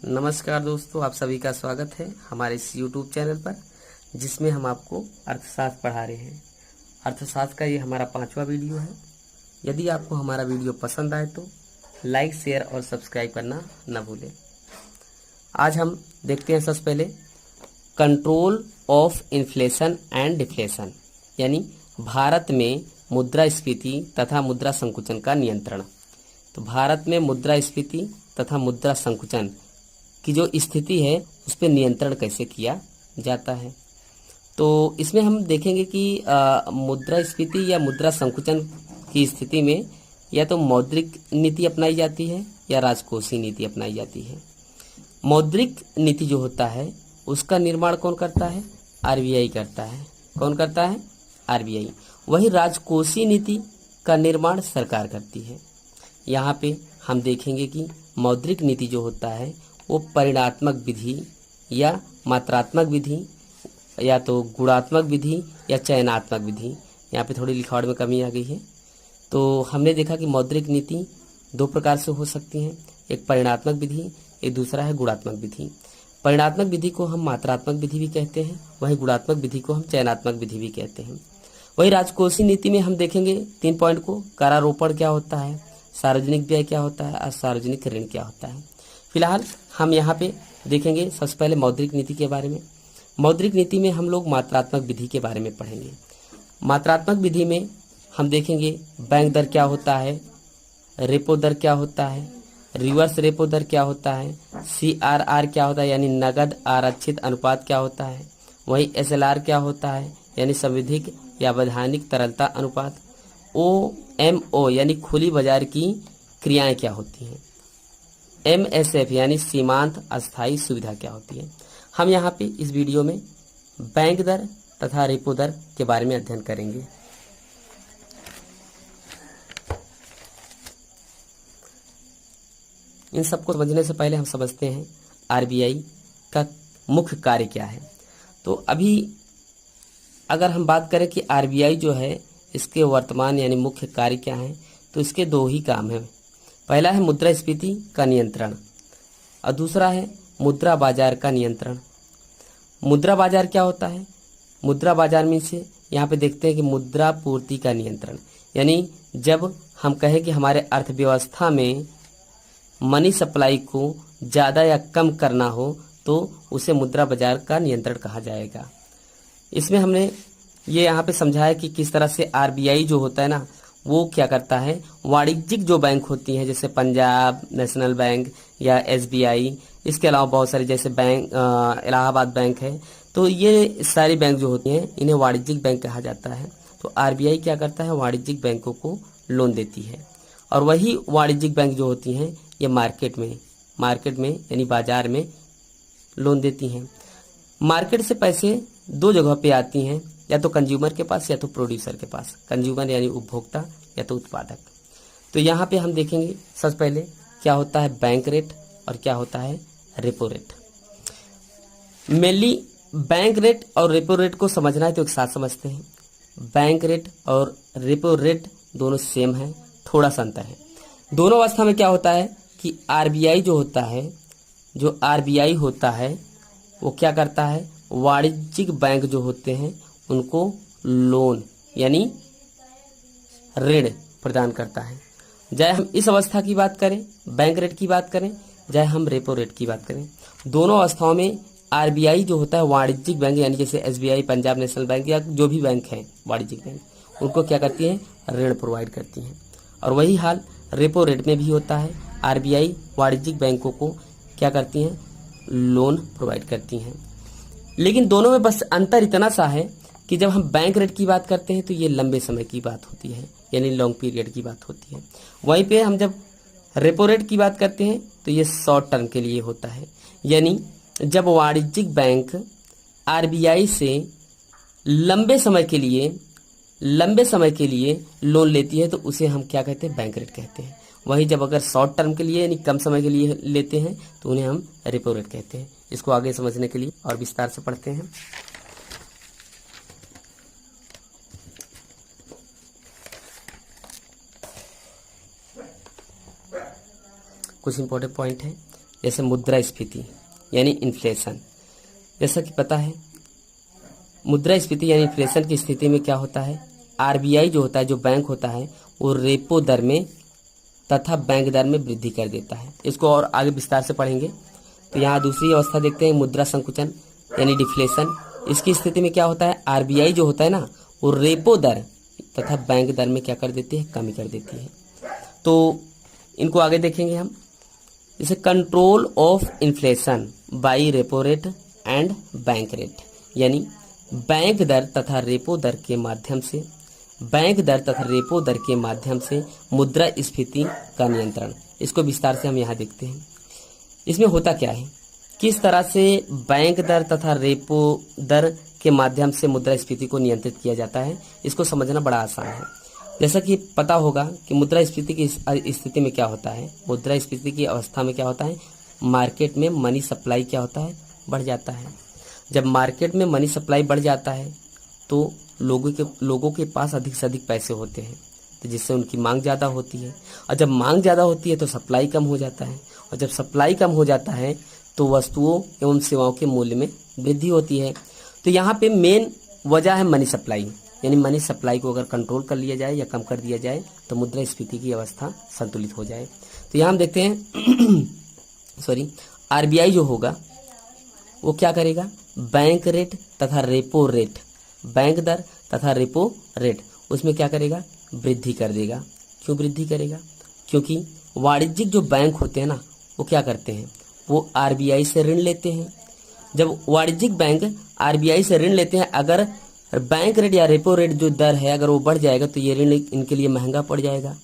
नमस्कार दोस्तों, आप सभी का स्वागत है हमारे इस YouTube चैनल पर, जिसमें हम आपको अर्थशास्त्र पढ़ा रहे हैं। अर्थशास्त्र का ये हमारा 5वां वीडियो है। यदि आपको हमारा वीडियो पसंद आए तो लाइक, शेयर और सब्सक्राइब करना न भूलें। आज हम देखते हैं सबसे पहले control of inflation and deflation, यानी भारत में मुद्रास्फीति तथा मुद्रा संकुचन का नियंत्रण। तो भारत में मुद्रास्फीति तथा मुद्रा संकुचन की जो स्थिति है उस पर नियंत्रण कैसे किया जाता है। तो इसमें हम देखेंगे कि मुद्रास्फीति या मुद्रा संकुचन की स्थिति में या तो मौद्रिक नीति अपनाई जाती है या राजकोषीय नीति अपनाई जाती है। मौद्रिक नीति जो होता है उसका निर्माण कौन करता है? आरबीआई करता है। कौन करता है? आरबीआई। वही राजकोषीय नीति का निर्माण सरकार करती है। यहाँ पे हम देखेंगे कि मौद्रिक नीति जो होता है वो परिमाणात्मक विधि या मात्रात्मक विधि या तो गुणात्मक विधि या चयनात्मक विधि। यहाँ पे थोड़ी लिखावट में कमी आ गई है। तो हमने देखा कि मौद्रिक नीति दो प्रकार से हो सकती हैं, एक परिमाणात्मक विधि, एक दूसरा है गुणात्मक विधि। परिमाणात्मक विधि को हम मात्रात्मक विधि भी कहते हैं, वही गुणात्मक विधि को हम चयनात्मक विधि भी कहते हैं। वही राजकोषीय नीति में हम देखेंगे 3 पॉइंट को, करारोपण क्या होता है, सार्वजनिक व्यय क्या होता है और सार्वजनिक ऋण क्या होता है। फिलहाल हम यहाँ पे देखेंगे सबसे पहले मौद्रिक नीति के बारे में। मौद्रिक नीति में हम लोग मात्रात्मक विधि के बारे में पढ़ेंगे। मात्रात्मक विधि में हम देखेंगे बैंक दर क्या होता है, रेपो दर क्या होता है, रिवर्स रेपो दर क्या होता है, CRR क्या होता है यानी नगद आरक्षित अनुपात क्या होता है, वही SLR क्या होता है यानी संविधिक या वैधानिक तरलता अनुपात, OMO यानी खुली बाजार की क्रियाएं क्या होती हैं, MSF यानी सीमांत अस्थायी सुविधा क्या होती है। हम यहाँ पे इस वीडियो में बैंक दर तथा रेपो दर के बारे में अध्ययन करेंगे। इन सबको समझने से पहले हम समझते हैं आरबीआई का मुख्य कार्य क्या है। तो अभी अगर हम बात करें कि आरबीआई जो है इसके वर्तमान यानी मुख्य कार्य क्या है, तो इसके 2 ही काम हैं। पहला है मुद्रास्फीति का नियंत्रण और दूसरा है मुद्रा बाजार का नियंत्रण। मुद्रा बाजार क्या होता है? मुद्रा बाजार में से यहाँ पे देखते हैं कि मुद्रा पूर्ति का नियंत्रण, यानी जब हम कहें कि हमारे अर्थव्यवस्था में मनी सप्लाई को ज़्यादा या कम करना हो तो उसे मुद्रा बाजार का नियंत्रण कहा जाएगा। इसमें हमने ये यहाँ पे समझाया कि किस तरह से आरबीआई जो होता है ना वो क्या करता है, वाणिज्यिक जो बैंक होती हैं जैसे पंजाब नेशनल बैंक या SBI, इसके अलावा बहुत सारे जैसे बैंक इलाहाबाद बैंक है, तो ये सारी बैंक जो होती हैं इन्हें वाणिज्यिक बैंक कहा जाता है। तो आरबीआई क्या करता है, वाणिज्यिक बैंकों को लोन देती है और वही वाणिज्यिक बैंक जो होती हैं ये मार्केट में यानी बाजार में लोन देती हैं। मार्केट से पैसे 2 जगह पे आती हैं, या तो कंज्यूमर के पास या तो प्रोड्यूसर के पास। कंज्यूमर यानी उपभोक्ता या तो उत्पादक। तो यहाँ पे हम देखेंगे सबसे पहले क्या होता है बैंक रेट और क्या होता है repo rate. Mainly bank rate और रेपो रेट को समझना है तो एक साथ समझते हैं। बैंक रेट और रेपो रेट दोनों सेम है, थोड़ा सा अंतर है। दोनों अवस्था में क्या होता है कि आरबीआई जो होता है वो क्या करता है, वाणिज्यिक बैंक जो होते हैं उनको लोन यानी ऋण प्रदान करता है। चाहे हम इस अवस्था की बात करें, बैंक रेट की बात करें, चाहे हम रेपो रेट की बात करें, दोनों अवस्थाओं में आरबीआई जो होता है वाणिज्यिक बैंक यानी जैसे SBI, पंजाब नेशनल बैंक या जो भी बैंक हैं वाणिज्यिक बैंक, उनको क्या करती है, ऋण प्रोवाइड करती हैं। और वही हाल रेपो रेट में भी होता है। आरबीआई वाणिज्यिक बैंकों को क्या करती हैं, लोन प्रोवाइड करती हैं। लेकिन दोनों में बस अंतर इतना सा है कि जब हम बैंक रेट की बात करते हैं तो ये लंबे समय की बात होती है यानी लॉन्ग पीरियड की बात होती है। वहीं पे हम जब रेपो रेट की बात करते हैं तो ये शॉर्ट टर्म के लिए होता है, यानी जब वाणिज्यिक बैंक आरबीआई से लंबे समय के लिए लोन लेती है तो उसे हम क्या कहते हैं, बैंक रेट कहते हैं। वहीं जब अगर शॉर्ट टर्म के लिए यानी कम समय के लिए लेते हैं तो उन्हें हम रेपो रेट कहते हैं। इसको आगे समझने के लिए और विस्तार से पढ़ते हैं। कुछ इंपॉर्टेंट पॉइंट है। जैसे मुद्रास्फीति यानी इन्फ्लेशन। जैसा कि पता है मुद्रास्फीति यानी इन्फ्लेशन की स्थिति में क्या होता है, आरबीआई जो होता है, जो बैंक होता है, वो रेपो दर में तथा बैंक दर में वृद्धि कर देता है। इसको और आगे विस्तार से पढ़ेंगे। तो यहाँ दूसरी अवस्था देखते हैं, मुद्रा संकुचन यानी डिफ्लेशन। इसकी स्थिति में क्या होता है, आरबीआई जो होता है ना, वो रेपो दर तथा बैंक दर में क्या कर देती है, कमी कर देती है। तो इनको आगे देखेंगे हम। जैसे control of inflation by repo rate and bank rate, यानी बैंक दर तथा रेपो दर के माध्यम से, बैंक दर तथा रेपो दर के माध्यम से मुद्रास्फीति का नियंत्रण। इसको विस्तार से हम यहाँ देखते हैं। इसमें होता क्या है, किस तरह से बैंक दर तथा रेपो दर के माध्यम से मुद्रास्फीति को नियंत्रित किया जाता है, इसको समझना बड़ा आसान है। जैसा कि पता होगा कि मुद्रास्फीति की स्थिति में क्या होता है, मुद्रास्फीति की अवस्था में क्या होता है, मार्केट में मनी सप्लाई क्या होता है, बढ़ जाता है। जब मार्केट में मनी सप्लाई बढ़ जाता है तो लोगों के पास अधिक से अधिक पैसे होते हैं, तो जिससे उनकी मांग ज़्यादा होती है। और जब मांग ज़्यादा होती है तो सप्लाई कम हो जाता है, और जब सप्लाई कम हो जाता है तो वस्तुओं एवं सेवाओं के मूल्य में वृद्धि होती है। तो यहाँ पे मेन वजह है मनी सप्लाई, यानी मनी सप्लाई को अगर कंट्रोल कर लिया जाए या कम कर दिया जाए तो मुद्रास्फीति की अवस्था संतुलित हो जाए। तो यहाँ हम देखते हैं आरबीआई जो होगा वो क्या करेगा, बैंक रेट तथा रेपो रेट, बैंक दर तथा रेपो रेट, उसमें क्या करेगा, वृद्धि कर देगा। क्यों वृद्धि करेगा, क्योंकि वाणिज्यिक जो बैंक होते हैं ना, वो क्या करते हैं, वो आरबीआई से ऋण लेते हैं। जब वाणिज्यिक बैंक आरबीआई से ऋण लेते हैं, अगर बैंक रेट या रेपो रेट जो दर है अगर वो बढ़ जाएगा तो ये ऋण इनके लिए महंगा पड़ जाएगा,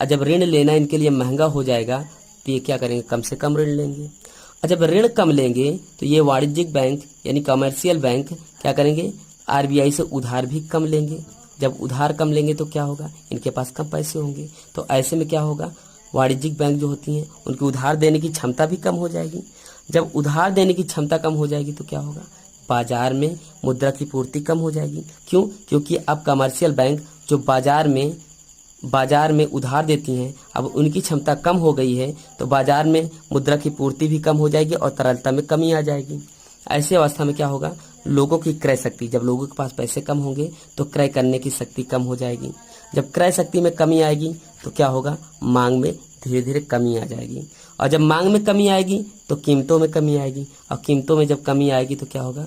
और जब ऋण लेना इनके लिए महंगा हो जाएगा तो ये क्या करेंगे, कम से कम ऋण लेंगे। और जब ऋण कम लेंगे तो ये वाणिज्यिक बैंक यानी कमर्शियल बैंक क्या करेंगे, आरबीआई से उधार भी कम लेंगे। जब उधार कम लेंगे तो क्या होगा, इनके पास कम पैसे होंगे। तो ऐसे में क्या होगा, वाणिज्यिक बैंक जो होती हैं उनकी उधार देने की क्षमता भी कम हो जाएगी। जब उधार देने की क्षमता कम हो जाएगी तो क्या होगा, बाजार में मुद्रा की पूर्ति कम हो जाएगी। क्यों, क्योंकि अब कमर्शियल बैंक जो बाजार में उधार देती हैं, अब उनकी क्षमता कम हो गई है, तो बाजार में मुद्रा की पूर्ति भी कम हो जाएगी और तरलता में कमी आ जाएगी। ऐसी अवस्था में क्या होगा, लोगों की क्रय शक्ति, जब लोगों के पास पैसे कम होंगे तो क्रय करने की शक्ति कम हो जाएगी। जब क्रय शक्ति में कमी आएगी तो क्या होगा, मांग में धीरे धीरे कमी आ जाएगी, और जब मांग में कमी आएगी तो कीमतों में कमी आएगी, और कीमतों में जब कमी आएगी तो क्या होगा,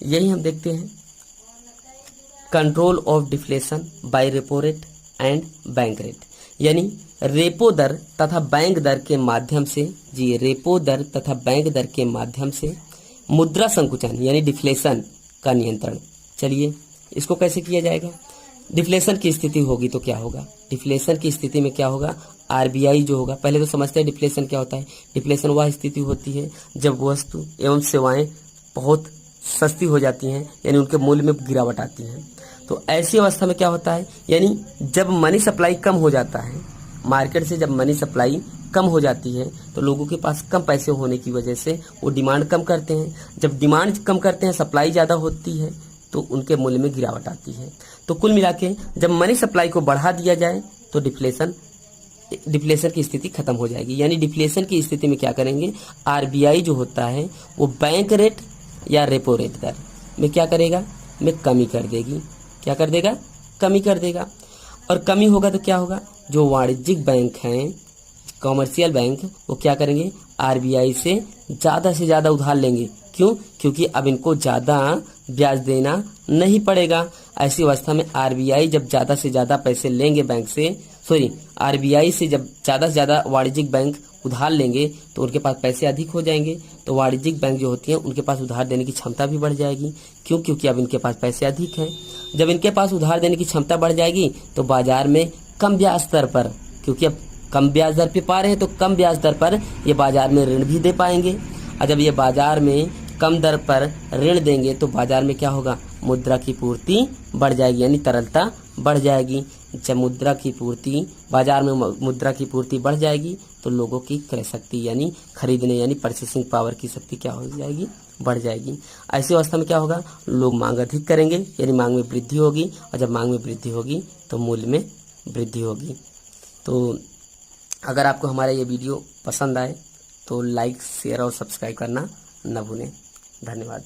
यही हम देखते हैं control of deflation by repo rate and bank rate, यानी रेपो दर तथा बैंक दर के माध्यम से, जी रेपो दर तथा बैंक दर के माध्यम से मुद्रा संकुचन यानी डिफ्लेशन का नियंत्रण। चलिए इसको कैसे किया जाएगा, डिफ्लेशन की स्थिति होगी तो क्या होगा, डिफ्लेशन की स्थिति में क्या होगा, आरबीआई जो होगा, पहले तो समझते हैं डिफ्लेशन क्या होता है। डिफ्लेशन वह स्थिति होती है जब वस्तु एवं सेवाएं बहुत सस्ती हो जाती हैं, यानी उनके मूल्य में गिरावट आती है। तो ऐसी अवस्था में क्या होता है, यानी जब मनी सप्लाई कम हो जाता है, मार्केट से जब मनी सप्लाई कम हो जाती है तो लोगों के पास कम पैसे होने की वजह से वो डिमांड कम करते हैं। जब डिमांड कम करते हैं, सप्लाई ज़्यादा होती है तो उनके मूल्य में गिरावट आती है। तो कुल मिला के जब मनी सप्लाई को बढ़ा दिया जाए तो डिफ्लेशन की स्थिति खत्म हो जाएगी। यानी डिफ्लेशन की स्थिति में क्या करेंगे, आरबीआई जो होता है वो बैंक रेट या रेपो रेट दर में क्या करेगा, में कमी कर देगी। क्या कर देगा, कमी कर देगा। और कमी होगा तो क्या होगा, जो वाणिज्यिक बैंक हैं, कमर्शियल बैंक, वो क्या करेंगे, आरबीआई से ज़्यादा उधार लेंगे। क्यों, क्योंकि अब इनको ज़्यादा ब्याज देना नहीं पड़ेगा। ऐसी अवस्था में आरबीआई जब ज़्यादा से ज़्यादा पैसे लेंगे आरबीआई से जब ज़्यादा से ज़्यादा वाणिज्यिक बैंक उधार लेंगे तो उनके पास पैसे अधिक हो जाएंगे, तो वाणिज्यिक बैंक जो होती हैं उनके पास उधार देने की क्षमता भी बढ़ जाएगी। क्यों, क्योंकि अब इनके पास पैसे अधिक हैं। जब इनके पास उधार देने की क्षमता बढ़ जाएगी तो बाजार में कम ब्याज दर पर, क्योंकि अब कम ब्याज दर पे पा रहे हैं तो कम ब्याज दर पर ये बाजार में ऋण भी दे पाएंगे। और जब ये बाजार में कम दर पर ऋण देंगे तो बाजार में क्या होगा, मुद्रा की पूर्ति बढ़ जाएगी, यानी तरलता बढ़ जाएगी। जब बाजार में मुद्रा की पूर्ति बढ़ जाएगी तो लोगों की क्रय शक्ति यानी खरीदने यानी परचेसिंग पावर की शक्ति क्या हो जाएगी, बढ़ जाएगी। ऐसी अवस्था में क्या होगा, लोग मांग अधिक करेंगे, यानी मांग में वृद्धि होगी, और जब मांग में वृद्धि होगी तो मूल्य में वृद्धि होगी। तो अगर आपको हमारा ये वीडियो पसंद आए तो लाइक, शेयर और सब्सक्राइब करना न भूलें। धन्यवाद।